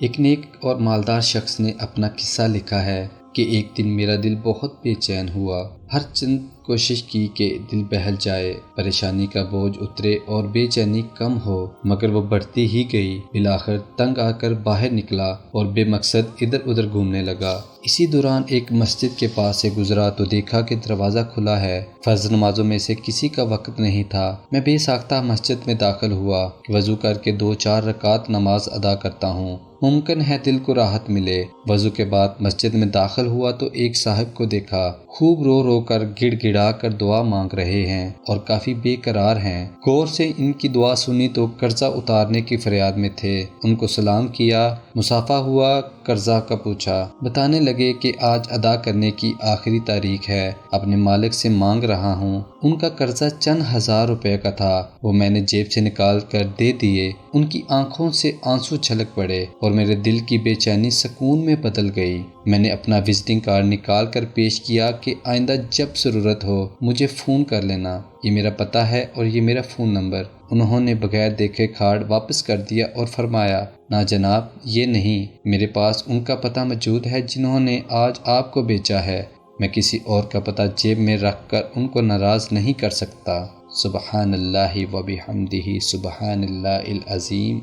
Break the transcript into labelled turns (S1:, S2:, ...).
S1: ایک نیک اور مالدار شخص نے اپنا قصہ لکھا ہے کہ ایک دن میرا دل بہت بے چین ہوا۔ ہر چند کوشش کی کہ دل بہل جائے، پریشانی کا بوجھ اترے اور بے چینی کم ہو، مگر وہ بڑھتی ہی گئی۔ بالآخر تنگ آ کر باہر نکلا اور بے مقصد ادھر ادھر گھومنے لگا۔ اسی دوران ایک مسجد کے پاس سے گزرا تو دیکھا کہ دروازہ کھلا ہے۔ فرض نمازوں میں سے کسی کا وقت نہیں تھا۔ میں بے ساختہ مسجد میں داخل ہوا کہ وضو کر کے 2-4 رکعت نماز ادا کرتا ہوں، ممکن ہے دل کو راحت ملے۔ وضو کے بعد مسجد میں داخل ہوا تو ایک صاحب کو دیکھا، خوب رو رو کر گڑ گڑا کر دعا مانگ رہے ہیں اور کافی بے قرار ہیں۔ غور سے ان کی دعا سنی تو قرضہ اتارنے کی فریاد میں تھے۔ ان کو سلام کیا، مصافحہ ہوا، قرضہ کا پوچھا۔ بتانے لگے کہ آج ادا کرنے کی آخری تاریخ ہے، اپنے مالک سے مانگ رہا ہوں۔ ان کا قرضہ چند ہزار روپے کا تھا، وہ میں نے جیب سے نکال کر دے دیے۔ ان کی آنکھوں سے آنسو چھلک پڑے اور میرے دل کی بے چینی سکون میں بدل گئی۔ میں نے اپنا وزٹنگ کارڈ نکال کر پیش کیا کہ آئندہ جب ضرورت ہو مجھے فون کر لینا، یہ میرا پتہ ہے اور یہ میرا فون نمبر۔ انہوں نے بغیر دیکھے کارڈ واپس کر دیا اور فرمایا، نا جناب، یہ نہیں، میرے پاس ان کا پتہ موجود ہے جنہوں نے آج آپ کو بیچا ہے۔ میں کسی اور کا پتہ جیب میں رکھ کر ان کو ناراض نہیں کر سکتا۔ سبحان اللہ و بحمدہ، سبحان اللہ العظیم۔